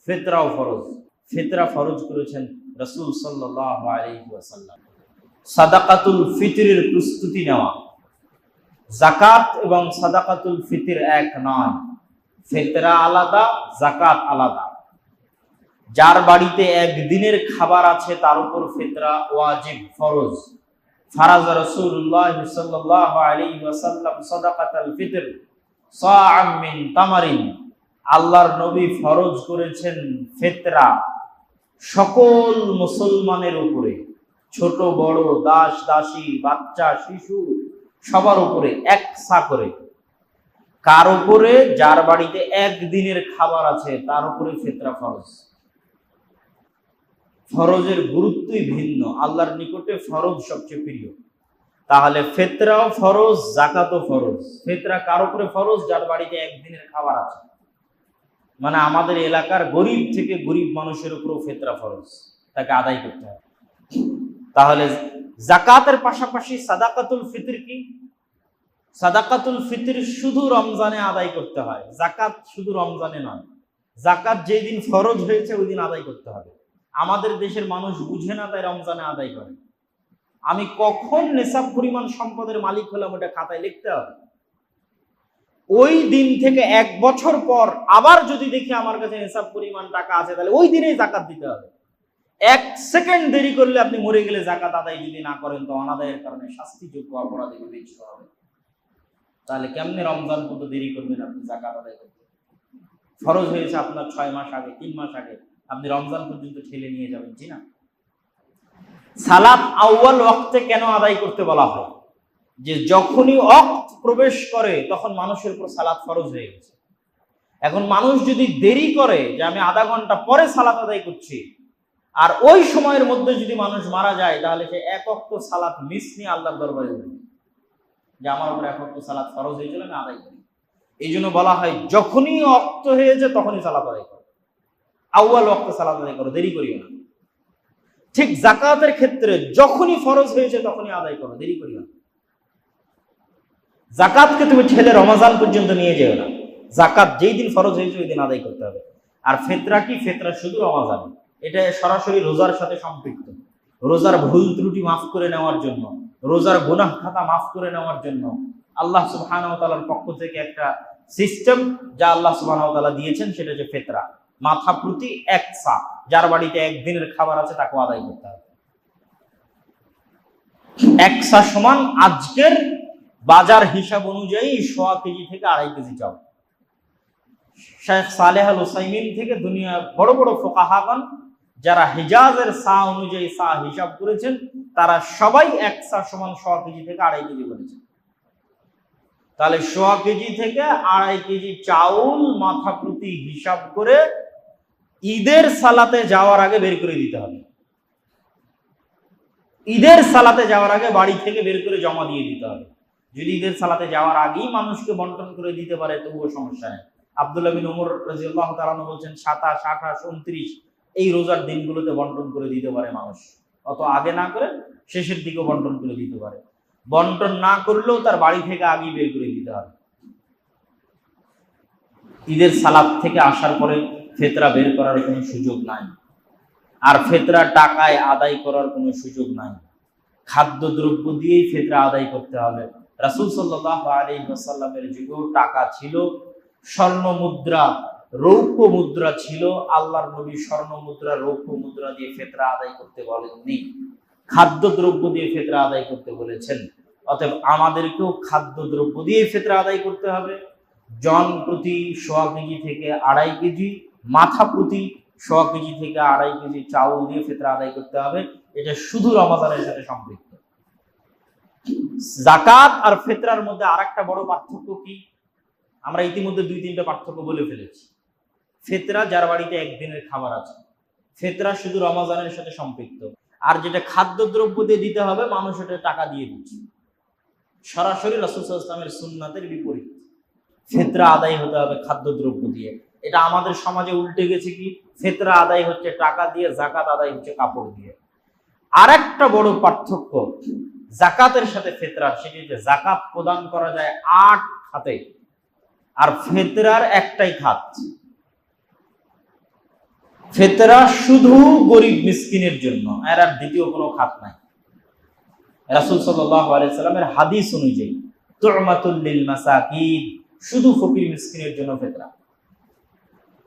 ফিতরাও ফরজ। ফিতরা ফরজ করেছেন রাসূল সাল্লাল্লাহু আলাইহি ওয়াসাল্লাম। সাদাকাতুল ফিতরের প্রস্তুতি নেওয়া। যাকাত এবং সাদাকাতুল ফিতর এক নয়, ফিতরা আলাদা, যাকাত আলাদা। যার বাড়িতে একদিনের খাবার আছে তার উপর ফিতরা ওয়াজিব, ফরজ। ফারাজ রাসূলুল্লাহ সাল্লাল্লাহু আলাইহি ওয়াসাল্লাম সাদাকাতুল ফিতর সাআম মিন তামারিন। আল্লাহর নবী ফরজ করেছেন ফিতরা সকল মুসলমানের উপরে, ছোট বড়, দাস দাসী, বাচ্চা শিশু সবার উপরে একসা করে। কার উপরে? যার বাড়িতে একদিনের খাবার আছে তার উপরে ফিতরা ফরজ। ফরজের গুরুত্বই ভিন্ন, আল্লাহর নিকটে ফরজ সবচেয়ে প্রিয়। তাহলে ফিতরাও ফরজ, যাকাতও ফরজ। ফিতরা কার উপরে ফরজ? যার বাড়িতে একদিনের খাবার আছে। মানে আমাদের এলাকার গরিব থেকে গরিব মানুষের উপরেও ফিতরা ফরজ, তাকে আদায় করতে হবে। তাহলে যাকাতের পাশাপাশি সাদাকাতুল ফিতর কি? সাদাকাতুল ফিতর শুধু রমজানে আদায় করতে হয়, যাকাত শুধু রমজানে নয়। যাকাত যেই দিন ফরজ হয়েছে ওই দিন আদায় করতে হবে। আমাদের দেশের মানুষ বুঝে না, তাই রমজানে আদায় করে। আমি কখন নেশাব পরিমাণ সম্পদের মালিক হলাম ওটা খাতায় লিখতে হবে। ওই দিন থেকে 1 বছর পর আবার যদি দেখি আমার কাছে নেশাব পরিমাণ টাকা আছে, তাহলে ওই দিনেই যাকাত দিতে হবে। 1 সেকেন্ড দেরি করলে আপনি মরে গেলে যাকাত আদায় যদি না করেন তো অনাদায়ের কারণে শাস্তিযোগ্য অপরাধে বিবেচিত হবে। তাহলে কেমনে রমজান পর্যন্ত দেরি করবেন আপনি যাকাত আদায় করতে? ফরজ হয়েছে আপনার 6 মাস আগে, 3 মাস আগে, আপনি রমজান পর্যন্ত ঠেলে নিয়ে যাবেন, জি না? সালাত আউয়াল ওয়াক্তে কেন আদায় করতে বলা হয়? যে যখনই ওয়াক্ত প্রবেশ করে তখন মানুষের উপর সালাত ফরজ হয়ে গেছে। এখন মানুষ যদি দেরি করে যে আমি আধা ঘন্টা পরে সালাত আদায় করছি, আর ওই সময়ের মধ্যে যদি মানুষ মারা যায়, তাহলে সে 1 ওয়াক্ত সালাত মিস নিয়ে আল্লাহর দরবারে যাবে যে আমার উপর 1 ওয়াক্ত সালাত ফরজ হয়েছিল, আমি আদায় করি। এই জন্য বলা হয় যখনই ওয়াক্ত হয়েছে তখনই সালাত আদায় করো, আউয়াল ওয়াক্তে সালাত আদায় করো, দেরি করিও না। ঠিক যাকাতের ক্ষেত্রে যখনই ফরজ হয়েছে তখনই আদায় করো, দেরি করিও না। যাকাতকে তুমি ঠেলে রমজান পর্যন্ত নিয়ে যেও না। যাকাত যেই দিন ফরজ হয়েছে ওই দিন আদায় করতে হবে। আর ফিতরা কি? ফিতরা শুধু রমজান, এটা সরাসরি রোজার সাথে সম্পৃক্ত। রোজার ভুল ত্রুটি মাফ করে নেওয়ার জন্য, রোজার গুনাহ খাতা মাফ করে নেওয়ার জন্য আল্লাহ সুবহানাহু ওয়া তাআলার পক্ষ থেকে একটা সিস্টেম যা আল্লাহ সুবহানাহু ওয়া তাআলা দিয়েছেন, সেটা হচ্ছে ফিতরা। মাথা প্রতি 1 সা, যার বাড়িতে একদিনের খাবার আছে তাকে আদায় করতে হবে। 1 সা সমান আজকের বাজার হিসাব অনুযায়ী 1.25 কেজি থেকে 2.5 কেজি চাল। শেখ সালেহ আল উসাইমিন থেকে দুনিয়ার বড় বড় ফুকাহাগণ যারা হিজাজের সা অনুযায়ী সা হিসাব করেছেন, তারা সবাই 1 সা সমান 1.25 কেজি থেকে 2.5 কেজি বলেছেন। তাহলে 1.25 কেজি থেকে 2.5 কেজি চাউল মাথা প্রতি হিসাব করে ঈদের সালাতে যাওয়ার আগে বের করে দিতে হবে। ঈদের সালাতে যাওয়ার আগে বাড়ি থেকে বের করে জমা দিয়ে দিতে হবে। যদি ঈদের সালাতে যাওয়ার আগেই মানুষকে বন্টন করে দিতে পারে তবুও সমস্যা নেই। আব্দুল্লাহ বিন ওমর রাদিয়াল্লাহু তাআলা বলছেন 27, 28, 29 এই রোজার দিনগুলোতে বন্টন করে দিতে পারে মানুষ, অত আগে না করে শেষের দিকে বন্টন করে দিতে পারে। বন্টন না করলেও তার বাড়ি থেকে আগেই বের করে দিতে হবে। ঈদের সালাত থেকে আসার পরে ফিতরা বের করার কোনো সুযোগ নাই, আর ফিতরা টাকায় আদায় করার কোনো সুযোগ নাই। খাদ্যদ্রব্য দিয়েই ফিতরা আদায় করতে হবে। রাসূল সাল্লাল্লাহু আলাইহি ওয়াসাল্লামের যুগেও টাকা ছিল, স্বর্ণ মুদ্রা, রৌপ্য মুদ্রা ছিল। আল্লাহর নবী স্বর্ণ মুদ্রা, রৌপ্য মুদ্রা দিয়ে ফিতরা আদায় করতে বলেননি, খাদ্যদ্রব্য দিয়ে ফিতরা আদায় করতে বলেছেন। অতএব আমাদেরকেও খাদ্যদ্রব্য দিয়ে ফিতরা আদায় করতে হবে। জন প্রতি 1.25 কেজি থেকে 2.5 কেজি, মাথা প্রতি 1.25 কেজি থেকে 2.5 কেজি চাউল দিয়ে ফিতরা আদায় করতে হবে। এটা শুধু রমজানের সাথে সম্পৃক্ত। যাকাত আর ফিতরার মধ্যে আরেকটা বড় পার্থক্য কি? আমরা ইতিমধ্যে 2-3টা পার্থক্য বলে ফেলেছি। ফিতরা যার বাড়িতে একদিনের খাবার আছে, ফিতরা শুধু রমজানের সাথে সম্পৃক্ত। আর যেটা খাদ্যদ্রব্য দিয়ে দিতে হবে, মানুষ এটা টাকা দিয়ে দিচ্ছে, সরাসরি রাসূল সাল্লাল্লাহু আলাইহি ওয়াসাল্লামের সুন্নাতের বিপরীত। ফিতরা আদায় হতে হবে খাদ্যদ্রব্য দিয়ে। এটা আমাদের সমাজে উল্টে গেছে কি, ফিতরা আদায় হচ্ছে টাকা দিয়ে, যাকাত আদায় হচ্ছে কাপড় দিয়ে। আরেকটা বড় পার্থক্য যাকাতের সাথে ফিতরার, সেটি হচ্ছে যাকাত প্রদান করা যায় 8 খাতে, আর ফিতরার একটাই খাত। ফিতরা শুধু গরিব মিসকিনের জন্য, এর আর দ্বিতীয় কোনো খাত নাই। রাসূল সাল্লাল্লাহু আলাইহি সাল্লামের হাদিস অনুযায়ী তু'মাতুল লিল মাসাকিন, শুধু ফকির মিসকিনের জন্য ফিতরা।